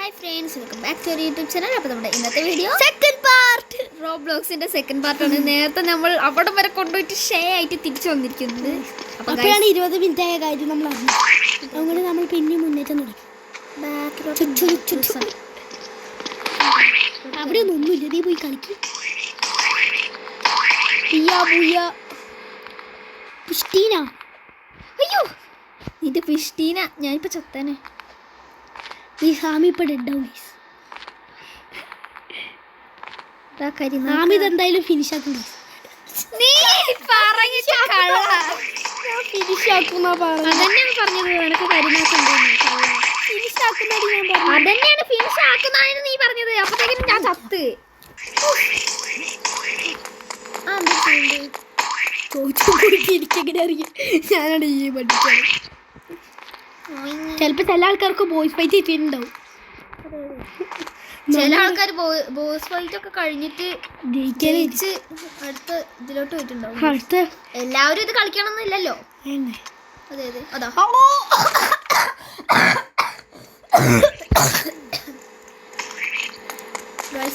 Hi friends, welcome back to YouTube channel. അപ്പോൾ നമ്മുടെ ഇന്നത്തെ വീഡിയോ സെക്കൻഡ് പാർട്ട്, റോബ്ലോക്സിന്റെ സെക്കൻഡ് പാർട്ടാണ്. നേരത്തെ നമ്മൾ അവിടെ വരെ കൊണ്ടുപോയിട്ട് ഷേ ആയിട്ട് തിരിച്ചു വന്നിരിക്കുന്നത്. അപ്പോഴാണ് 20 മിനിറ്റ് ആയ കാര്യം നമ്മൾ അറിഞ്ഞു. അതുകൊണ്ട് നമ്മൾ പിന്നെ മുന്നേറ്റം തുടങ്ങി. അവിടെ ഒന്നുമില്ല, നീ പോയി കളിക്കും. അയ്യോ, ഇത് പിഷ്ടീന. ഞാനിപ്പോ ചത്തനെ. ഈ സാമി ഇപ്പൊ ഡെഡാവും. സാമി ഇതെന്തായാലും ഫിനിഷ് ആക്കും. അതന്നെയാണ് ഫിനിഷ് ആക്കുന്നതാണ് നീ പറഞ്ഞത്. അപ്പത്തേക്കും ഞാൻ ചത്ത്. എനിക്കെങ്ങനെ അറിയാം? ഞാനാണ് ഈ പഠിച്ചത്. ചിലപ്പോ ചില ആൾക്കാർക്ക് ബോയ്സ് ഫൈറ്റ് ചെയ്തിട്ടുണ്ടാവും. ചില ആൾക്കാർ ബോസ് ഫൈറ്റ് ഒക്കെ കഴിഞ്ഞിട്ട് ജയിച്ച് അടുത്ത ഇതിലോട്ട് പോയിട്ടുണ്ടാവും. എല്ലാവരും ഇത് കളിക്കണമെന്നില്ലല്ലോ. അതെ അതെ, അതാ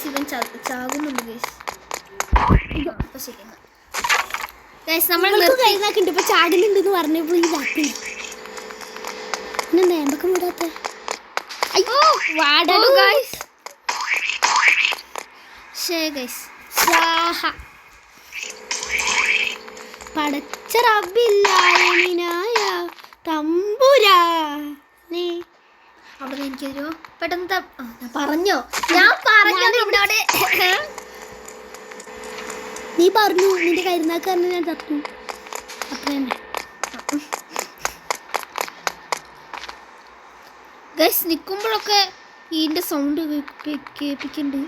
ഇവൻ ചാകുന്നുണ്ട് ഗൈസ്. നമ്മൾ ഇപ്പൊ ചാടുന്നുണ്ടെന്ന് പറഞ്ഞപ്പോൾ ഇതാക്കി എന്തൊക്കെ വിടാത്ത പടച്ച റബ്ബില്ലായ തമ്പുരാനേ. അവിടെ എനിക്കൊരു പെട്ടെന്ന് പറഞ്ഞോ, ഞാൻ പറഞ്ഞോ നിന്നോട്. നീ പറഞ്ഞു നിന്റെ കരുനാക്ക് പറഞ്ഞ് ഞാൻ തത്തു. അത്ര തന്നെ ഗൈസ്. നിൽക്കുമ്പോഴൊക്കെ ഇതിൻ്റെ സൗണ്ട് കേൾപ്പിക്കുന്നുണ്ട്.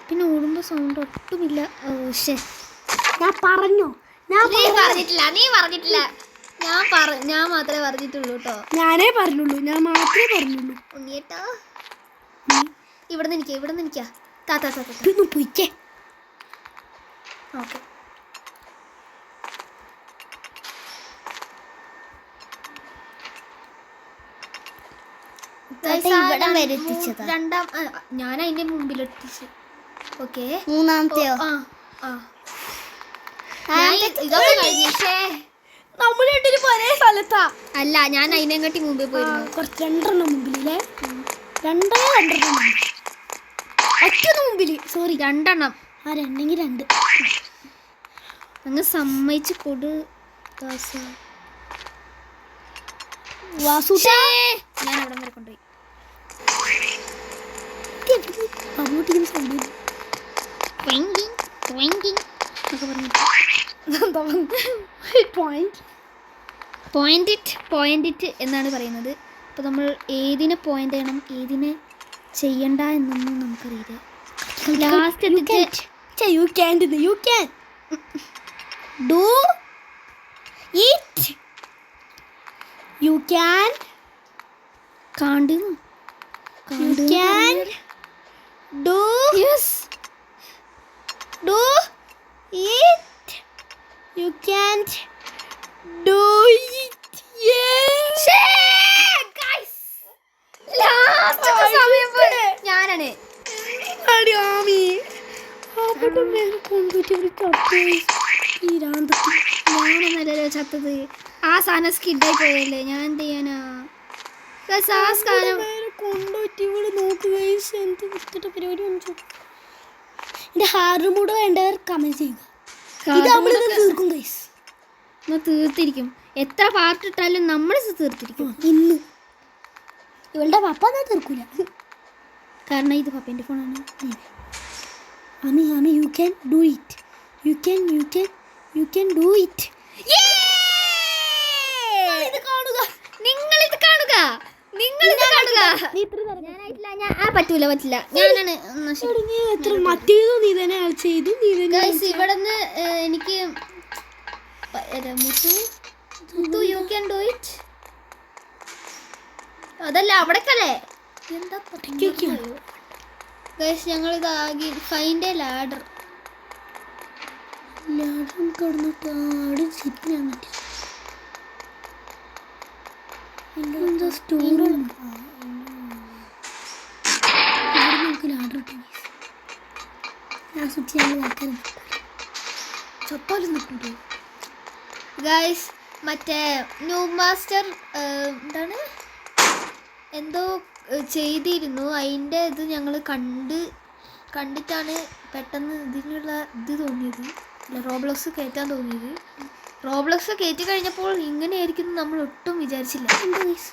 പിന്നെ ഓടുമ്പോൾ സൗണ്ട് ഒട്ടുമില്ല. ഞാൻ പറഞ്ഞോ? നീ പറഞ്ഞിട്ടില്ല. ഞാൻ മാത്രമേ പറഞ്ഞിട്ടുള്ളൂ കേട്ടോ. ഞാനേ പറഞ്ഞുള്ളൂ, ഞാൻ മാത്രമേ പറഞ്ഞുള്ളൂ. ഉണ്ണിയേട്ടാ, ഇവിടെ നിന്ന് നിൽക്കാ. പൊയ്ക്കേ. ഓക്കെ. രണ്ടാം ഞാൻ അതിന്റെ മുമ്പിൽ എത്തിച്ചു. ഓക്കെ, മൂന്നാമത്തെയോ? നമ്മൾ രണ്ടും ഒരേ സ്ഥലത്താ. അല്ല, ഞാൻ അതിനെക്കാട്ടി മുമ്പിൽ പോയിരുന്നു. കുറച്ച് രണ്ടെണ്ണം മുമ്പിലേ. രണ്ടെണ്ണം ഒറ്റ മുമ്പില്. സോറി, രണ്ടെണ്ണം. രണ്ടെങ്കിൽ രണ്ട്. അങ്ങ് സമ്മതിച്ച് കൊടു. ഞാൻ അവിടെ വരെ കൊണ്ടുപോയി. പോയിന്റ് എന്നാണ് പറയുന്നത്. അപ്പോൾ നമ്മൾ ഏതിനെ പോയിന്റ് ചെയ്യണം, ഏതിനെ ചെയ്യണ്ട എന്നൊന്നും നമുക്കറിയില്ല. Last you can do it. You can can't do. Yes, do it. You can't do it. Yeah. Guys, last സമയം ഞാനാണ്. ഞാനൊന്നല്ലോ ചത്തത്. ആ സാധനം സ്കിഡായി പോയല്ലേ. ഞാൻ എന്ത് ചെയ്യാനാ? ഹാർഡ് മൂഡ് വേണ്ടവർ കമന്റ് ചെയ്യുക. തീർത്തിരിക്കും. എത്ര പാർട്ട് ഇട്ടാലും നമ്മൾ തീർത്തിരിക്കും. ഇന്ന് ഇവളുടെ പപ്പ ഞാൻ തീർക്കൂല, കാരണം ഇത് പപ്പേൻ്റെ ഫോണാണ്. Ami, you can do it. You can do it. നിങ്ങളിത് കാണുക. പറ്റില്ല. ഞാനാണ്. ഇവിടുന്ന് എനിക്ക് യു ക്യാൻ ഡു ഇറ്റ്. അതല്ല, അവിടേക്കല്ലേ. എന്താ ഗൈസ്, ഞങ്ങളിതാകി ഫൈൻഡ് എ ലാഡർ. കിടന്നിട്ട് ആട് ചിപ്പിനാൻ പറ്റിയ സ്റ്റോറി. ആ സ്വിച്ച് ഞങ്ങൾ നോക്കാൻ ചത്താലും നിൽക്കൂട്ടോ ഗൈസ്. മറ്റേ ന്യൂ മാസ്റ്റർ എന്താണ് എന്തോ ചെയ്തിരുന്നു. അതിൻ്റെ ഇത് ഞങ്ങൾ കണ്ടിട്ടാണ് പെട്ടെന്ന് ഇതിനുള്ള ഇത് തോന്നിയത്. റോബ്ലോക്സ് കയറ്റാൻ തോന്നിയത്. റോബ്ലോക്സ് കയറ്റി കഴിഞ്ഞപ്പോൾ ഇങ്ങനെയായിരിക്കും നമ്മൾ ഒട്ടും വിചാരിച്ചില്ല. എന്താ ഗൈസ്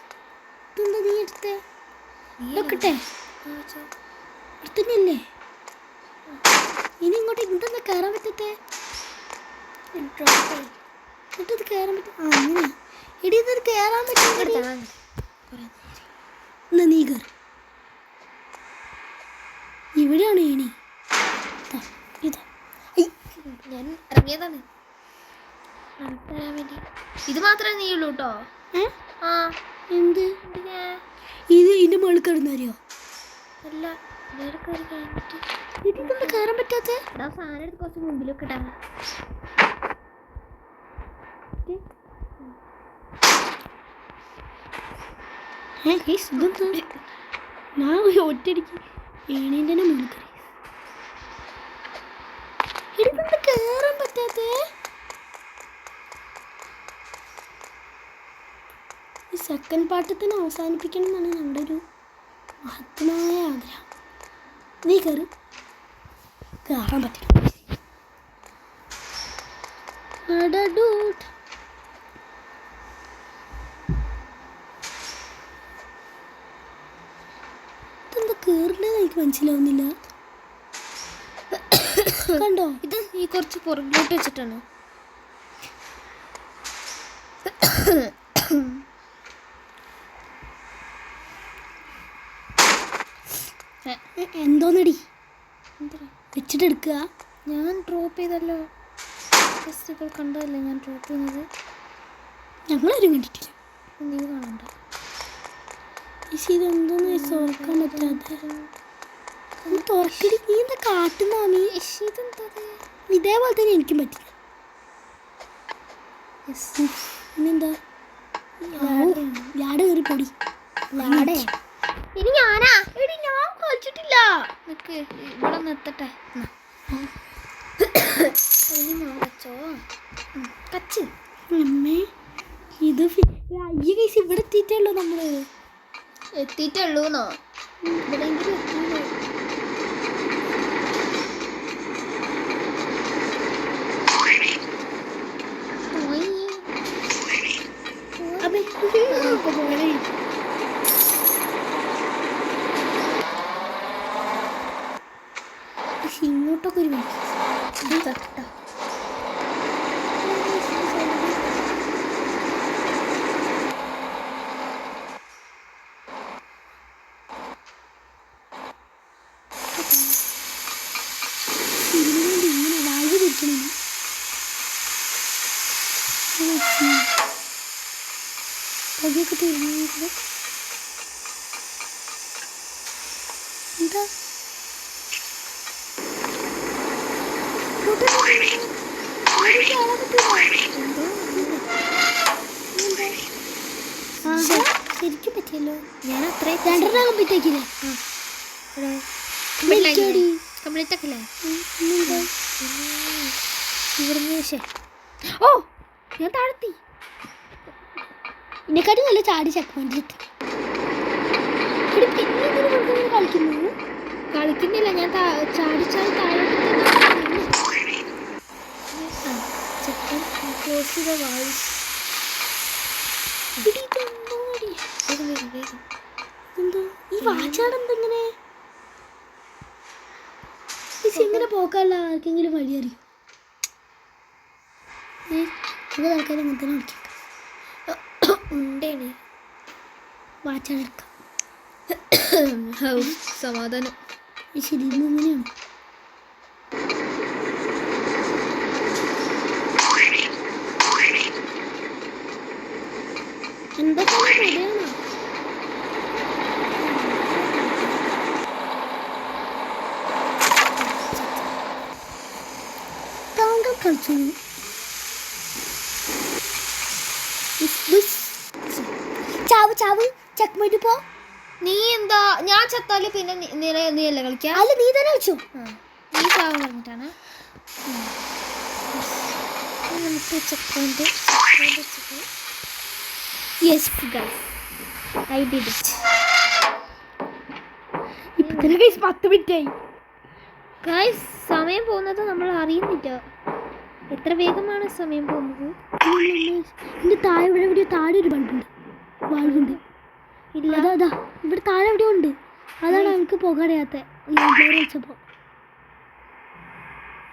ഇതെന്താ നീ എടുത്തേ നോക്കട്ടെ അടുത്തന്നെയല്ലേ ഇനി ഇങ്ങോട്ട് ഇതൊന്ന് കയറാൻ പറ്റത്തെ എന്നിട്ടത് കയറാൻ പറ്റും ആ അങ്ങനെ ഇടി ഇതൊരു കയറാൻ പറ്റും എന്നാ നീ കയറി ഇവിടെയാണ് ഏണി ഇതാ ഞാൻ ഇറങ്ങിയതാണ് തരാൻ വേണ്ടി. ഇത് മാത്രമേ നീ ഉള്ളൂ കേട്ടോ. ആ എന്ത് ഇത് ഇതിന്റെ മുകളിൽ കിടന്നറിയോ അല്ല വേറെ കയറി കഴിഞ്ഞിട്ട് ഇതിന്റെ കയറാൻ പറ്റാത്ത സാധനം എടുത്ത് കുറച്ച് മുമ്പിലൊക്കെ ഇടാ. ഞാൻ ഒറ്റടിക്ക് ഏണീൻ്റെ മുകളിൽ കയറി കയറാൻ പറ്റാത്ത ഈ സെക്കൻഡ് പാർട്ട് തന്നെ അവസാനിപ്പിക്കണം എന്നാണ് ഞങ്ങളുടെ ഒരു മഹത്തമായ ആഗ്രഹം. നീ കയറി കയറാൻ പറ്റില്ല. ഇതെന്താ കയറേണ്ടത് എനിക്ക് മനസ്സിലാവുന്നില്ല. കണ്ടോ ഇത് ഈ കുറച്ച് പുറകിലോട്ട് വെച്ചിട്ടാണ്. എന്തോന്നടി വെച്ചിട്ട് എടുക്കുക. ഞാൻ ഡ്രോപ്പ് ചെയ്തല്ലോ. ഫസ്റ്റ് കണ്ടതല്ലേ ഞാൻ ഡ്രോപ്പ് ചെയ്യുന്നത്. ഞങ്ങളാരും കണ്ടിട്ടില്ല. നീ കാണണ്ട. ഇതെന്തോന്ന് തുറക്കാൻ പറ്റാതെ തുറക്കടി. നീ എന്താ കാട്ടുന്നാമി? ഇതേപോലെ തന്നെ എനിക്കും പറ്റില്ല. പിന്നെന്താ ലാട് കയറി പൊടി ലാടേ. ഇനി ഞാനാ എടി ഞാൻ കളിച്ചിട്ടില്ല. നിക്ക് ഇവിടെ നിർത്തട്ടെ. ഇനി ഞാൻ വെച്ചോ കച്ച് അമ്മേ. ഇത് അയ്യ കേസ് ഇവിടെ എത്തിയിട്ടുള്ളൂ. നമ്മള് എത്തിയിട്ടുള്ളൂന്നോ? ഇവിടെയെങ്കിലും എത്തിയില്ലേ? ഇങ്ങോട്ടൊക്കെ ഒരു തട്ടാ. ഇങ്ങനെ വാഴ തിരിക്കണം. പതിയൊക്കെ തീർന്നു. എന്താ ശരിക്കും പറ്റിയല്ലോ. ഞാൻ അത്രയും രണ്ടെണ്ണം കംപ്ലീറ്റ് ആക്കിയില്ലേ? കംപ്ലീറ്റ് ആക്കില്ലേ? ഇവിടുന്ന് ഓ ഞാൻ താഴ്ത്തി. ഇതിനെക്കാട്ടി നല്ല ചാടി ചെക്ക് പോയിന്റിലെത്തി. കളിക്കുന്നില്ല. ഞാൻ ചാടിച്ചാൽ താഴെ ഈ വാച്ചാടെന്തെങ്ങനെ ഇങ്ങനെ പോക്കാനുള്ള ആർക്കെങ്കിലും വഴി അറിയും? ആൾക്കാർ അങ്ങനെ തന്നെ വിളിക്കാം. ഉണ്ടേണ് വാച്ചാടെടുക്കാം. സമാധാനം. ശരി ഇങ്ങനെയാണ്. എന്തൊക്കെ താങ്കൾ കളിച്ചു. ചാവ് ചാവ് ചെക്ക് പോയിട്ട് പോ. നീ എന്താ ഞാൻ ചത്താല് പിന്നെ നീ അല്ലേ കളിക്കാം? അല്ല നീ തന്നെ കളിച്ചു. ഫ്രീസ് ആവാൻ പറഞ്ഞിട്ടാണ്. നമുക്ക് check point yes guys I did it. ഇപ്പൊ തന്നെ ഗൈസ് 10 മിനിറ്റ് ആയി. ഗൈസ് സമയം പോകുന്നത് നമ്മൾ അറിയുന്നില്ല. എത്ര വേഗമാണ് സമയം പോകുന്നത്. ഇതിന്റെ താഴെ ഇവിടെ താഴെ ഒരു ബൾബുണ്ട്, വാൾവുണ്ട്. ഇല്ല അതാ ഇവിടെ താഴെ എവിടെയോ ഉണ്ട്. അതാണ് നമുക്ക് പോകാറിയാത്ത വെച്ചപ്പോ.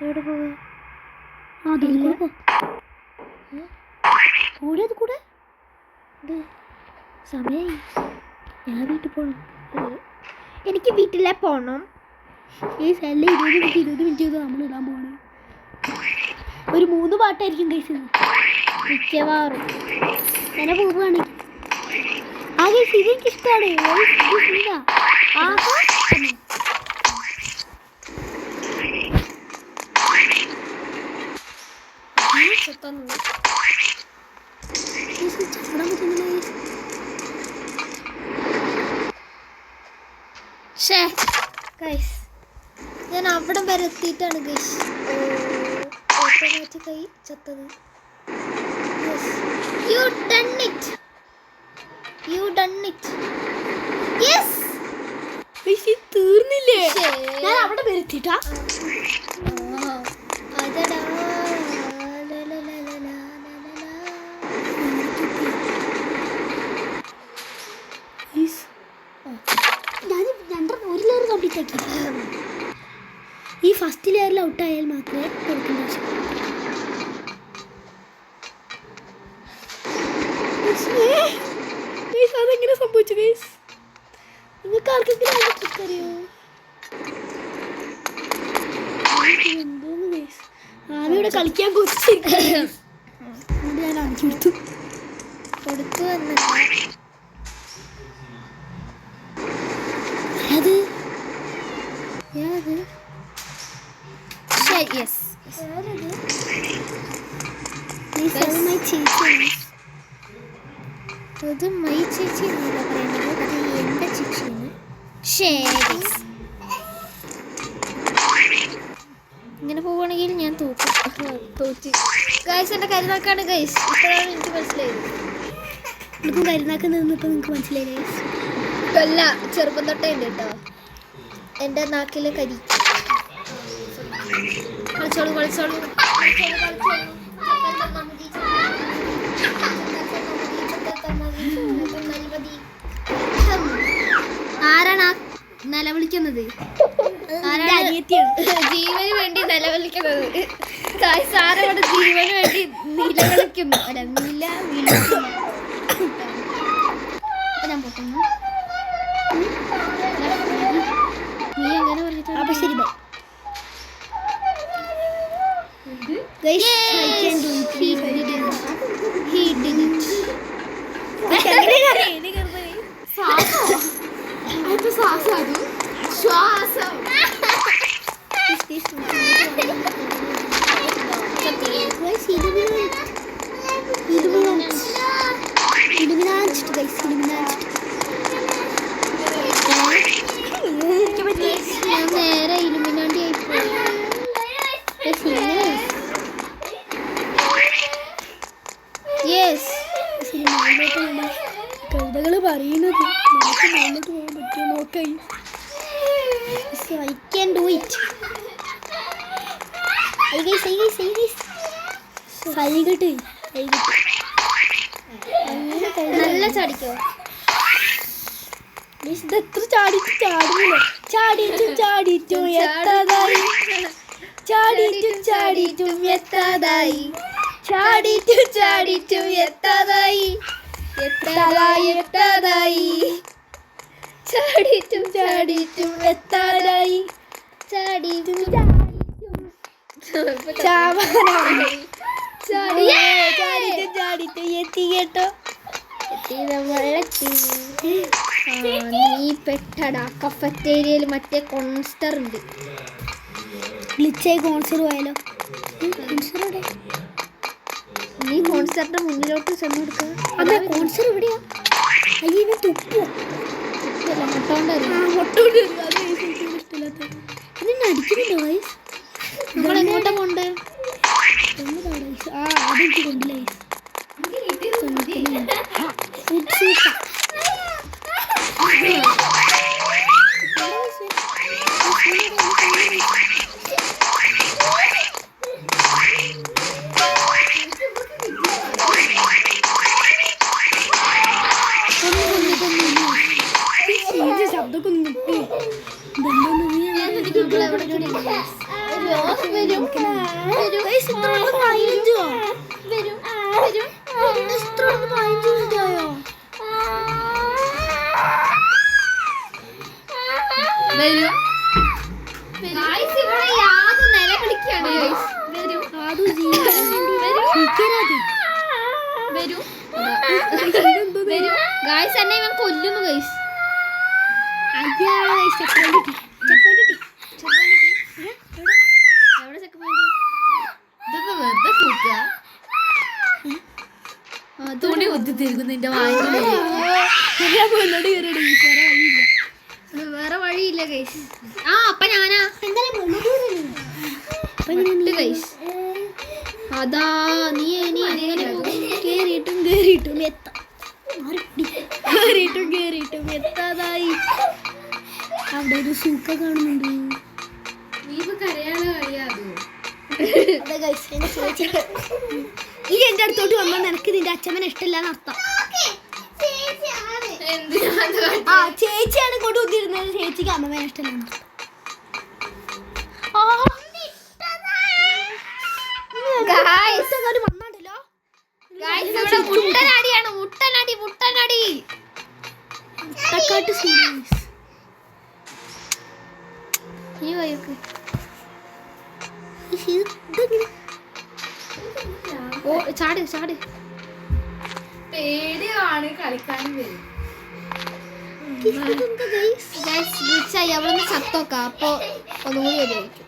എവിടെ പോകാം? കൂടെ അത് കൂടെ സമയമായി. ഞാൻ വീട്ടിൽ പോകണം. എനിക്ക് വീട്ടിലെ പോകണം. ഈ സെല്ല് 20 മിനിറ്റ് നമ്മൾ ഇടാൻ പോകണം. ഒരു 3 പാട്ടായിരിക്കും കഴിച്ചത് മിക്കവാറും. അങ്ങനെ പോവുകയാണെങ്കിൽ ആ ഗൈസ് ഇതെനിക്ക് ഇഷ്ടമാണ്. ഞാൻ അവിടം വരെ എത്തിയിട്ടാണ് ഗൈസ് ഓട്ടോമാറ്റിക്കായി ചത്തത്. You done it. Yes. തീർന്നില്ലേ? ഞാൻ അവിടെ വരെ എത്തിയിട്ടാ. അതെടാ. ഒരു ലെയർ കംപ്ലീറ്റ് ആക്കി. ഈ ഫസ്റ്റ് ലെയറിൽ ഔട്ടായാൽ മാത്രമേ കൊടുക്കുന്ന ആവശ്യം. അതെങ്ങനെ സംഭവിച്ചു ഗൈസ്? നിങ്ങൾക്ക് ആർക്കെങ്കിലും അറിയോ? എന്തോന്ന് ഗൈസ് ആവിവിടെ കളിക്കാൻ കൊച്ചിരിക്കും. ഞാൻ കാണിച്ചു കൊടുത്തു എന്നല്ല അത് യെസ് ചേച്ചി. അത് മൈ ചേച്ചി എന്നല്ല പറയുന്നത്, അത് എൻ്റെ ചേച്ചിയാണ്. ഇങ്ങനെ പോവുകയാണെങ്കിൽ ഞാൻ തോറ്റി. ഗൈസ് എൻ്റെ കരുനാക്കാണ് ഗൈസ്. ഇപ്പോഴാണ് എനിക്ക് മനസ്സിലായത്. എനിക്കും കരുനാക്ക് നിന്നിപ്പോൾ നിങ്ങൾക്ക് മനസ്സിലായില്ലേ ഗൈസ്? അല്ല, ചെറുപ്പം തൊട്ടേ ഉണ്ട് കേട്ടോ എൻ്റെ നാക്കിലെ കരി. കളിച്ചോളൂ. ആരാണ് നിലവിളിക്കുന്നത്? ജീവന് വേണ്ടി നിലവിളിക്കുന്നത്. സാറോട് ജീവന് വേണ്ടി നിലവിളിക്കുന്നു. അല്ല വിളിക്കുന്നു. ഞാൻ പൊട്ടുന്നു. നീ എങ്ങനെ പറഞ്ഞിട്ട്? അപ്പൊ ശരി ബൈ. നേരെ ഇലുമിനാണ്ടി ആയിപ്പോയി. കവിതകള് പറയുന്നത് നമുക്ക് മുന്നോട്ട് പോകാൻ പറ്റുമോ നോക്കായി. I can do it. നല്ല ചാടിക്കോ. ഇതെത്ര ചാടിയില്ല. ചാടിയിട്ടും എത്താതായി. നീ പെട്ടടാ. കഫറ്റേരിയയിൽ മറ്റേ കോൺസ്റ്റർ ഉണ്ട്. ഗ്ലിച്ചായി കോൺസർ പോയാലോ? നീ കോൺസ്റ്ററിന്റെ മുന്നിലോട്ട് ചെന്ന് കൊടുക്കുക. അതെ, കോൺസർ എവിടെയാ? അയ്യോ തുപ്പോ. മുട്ടോണ്ടായിരുന്നു. ഇഷ്ടമില്ലാത്ത ഇതിനെ അടിക്കുന്നുണ്ടോ ഗൈസ്? നമ്മൾ എങ്ങോട്ടാ പോണ്ടേ? ആ അതെനിക്ക് കൊണ്ടില്ല ശബ്ദമൊക്കെ ഒന്ന് കിട്ടി. എന്നെ ഇവൻ കൊല്ലുന്നു ഗൈസ്. തുണി കുത്തി തിരിക്കുന്നു നിന്റെ വേറെ വഴിയില്ല ഗൈസ്. ആ അപ്പൊ ഞാനാ ഗൈസ്. അതാ നീ കേറിയിട്ടും എത്താതായി. അവിടെ ഒരു സൂക്ക കാണുന്നുണ്ട്. ഈ എന്റെ അടുത്തോട്ട് വന്നാൽ നിനക്ക് നിന്റെ അച്ഛമ്മനെ ഇഷ്ടമില്ലാന്ന് അർത്ഥം. ആ ചേച്ചിയാണ് ഇങ്ങോട്ട് കുത്തിയിരുന്നത്. ചേച്ചിക്ക് അമ്മമ്മനെ ഇഷ്ടമില്ലാന്ന് അർത്ഥം. വന്നാണ്ടല്ലോ മുട്ടനാടിയാണ്. മുട്ടനാടി മുട്ടക്കാട്ട് സീരീസ്. ഈ വഴിക്ക് ഓ ചാട് പേടിയാണ് കളിക്കാനും വരും. അവിടെ നിന്ന് ചത്തോക്കാം. അപ്പൊ ഒന്നുകൂടി വരുമായിരിക്കും.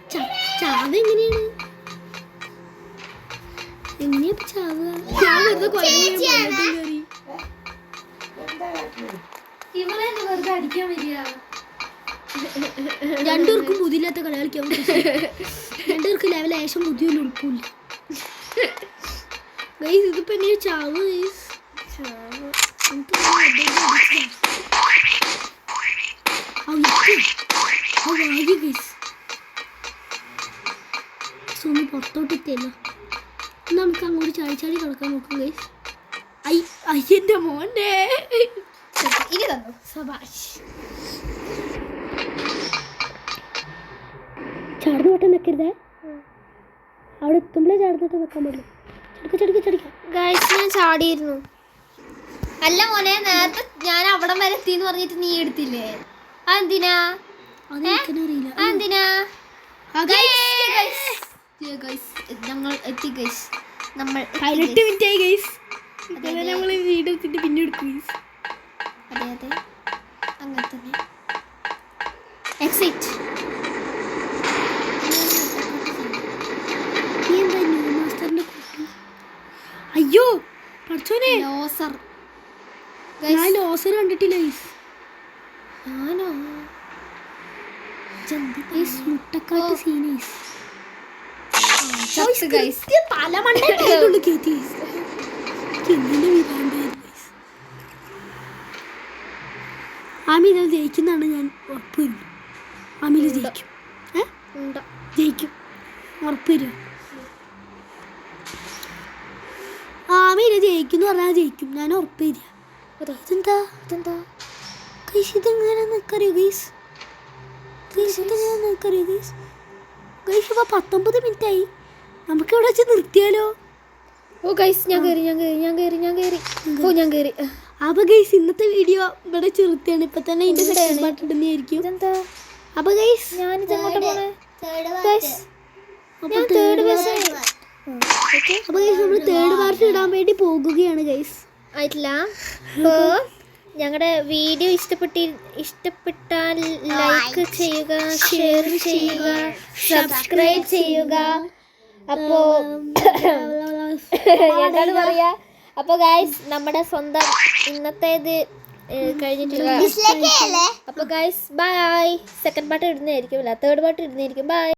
ചാവ് എങ്ങനെയാണ്? എങ്ങനെയാ ചാവുക? വെറുതെ അടിക്കാൻ വരിക. രണ്ടുപേർക്കും ബുദ്ധിയില്ലാത്ത കളി കളിക്കാൻ. രണ്ടുപേർക്ക് ലെവൽ ഏശം ബുദ്ധിയൊന്നും ഉറപ്പില്ല. ഇതിപ്പോ എങ്ങനെ ചാവ്? പുറത്തോട്ടിത്തല്ലോ. നമുക്ക് അങ്ങോട്ട് ചാടി കിടക്കാൻ നോക്കും ഗൈസ്. അയ്യന്റെ മോനെ ഇനി തന്നു സബാഷ്. ചാടുന്ന വട്ടം നിൽക്കരുതേ. അവിടെ എത്തുമ്പോഴേ ചാടുന്നിട്ട് നിൽക്കാൻ പാടില്ല. ചടിക്കാം. ഗൈസ് ഞാൻ ചാടിയിരുന്നു. അല്ല മോനെ നേരത്തെ ഞാൻ അവിടെ വരെ എത്തിന്ന് പറഞ്ഞിട്ട് നീ എടുത്തില്ലേ? അതെന്തിനാ? അതെന്തിനാ? ഞങ്ങൾ എത്തി ഗൈസ്. നമ്മൾ 18 മിനിറ്റ് ആയി ഗൈസ്. നമ്മൾ വീഡിയോ എടുത്തിട്ട് പിന്നെ എടുക്കും ഗൈസ്. അതെ അങ്ങനെ തന്നെ. എക്സിറ്റ്. അയ്യോ പഠിച്ചോനെ ലോസർ. ഞാൻ ലോസർ കണ്ടിട്ടില്ല ഗൈസ്. ഞാനോ മുട്ടക്കാട്ട് സീനീസ് ആമില ജയിക്കുന്നതാണ് ഞാൻ ഉറപ്പ് വരുന്നു. ആമില ജയിക്കും. ഉറപ്പ് വരും. ആമില ജയിക്കും പറഞ്ഞാൽ ജയിക്കും. ഞാൻ ഉറപ്പ് തരിക. ഇതെന്താ ഗൈസ്? ഇതെങ്ങനെ നിൽക്കറിയോ ഗൈസ്? ഇതെങ്ങനെ നിൽക്കറിയോ ഗൈസ്? ഗൈസ് ഇപ്പോൾ 19 മിനിറ്റ് ആയി. നമുക്ക് ഇവിടെ വെച്ച് നിർത്തിയാലോ? ഓ ഗൈസ് ഞാൻ കയറി. അപ്പൊ ഗൈസ് ഇന്നത്തെ വീഡിയോ ഇവിടെ ചെറുത്താണ്. ഇപ്പൊ തന്നെ ഇതിന്റെ സെക്കൻഡ് പാർട്ട് ഇടുന്നതായിരിക്കും. അപ്പൊ ഗൈസ് ഞാനിത് എങ്ങോട്ടാ പോണേ? അപ്പൊ തേർഡ് പാർട്ട് ഇടാൻ വേണ്ടി പോകുകയാണ് ഗൈസ്. ആയിട്ടില്ല. അപ്പോൾ ഞങ്ങളുടെ വീഡിയോ ഇഷ്ടപ്പെട്ടാൽ ലൈക്ക് ചെയ്യുക, ഷെയർ ചെയ്യുക, സബ്സ്ക്രൈബ് ചെയ്യുക. അപ്പോൾ എന്താണ് പറയാ? അപ്പോൾ ഗൈസ് നമ്മുടെ സ്വന്തം ഇന്നത്തേത് കഴിഞ്ഞിട്ടുള്ള. അപ്പോൾ ഗൈസ് ബൈ. സെക്കൻഡ് പാർട്ട് ഇടുന്നതായിരിക്കും. തേർഡ് പാർട്ട് ഇടുന്നതായിരിക്കും. ബൈ.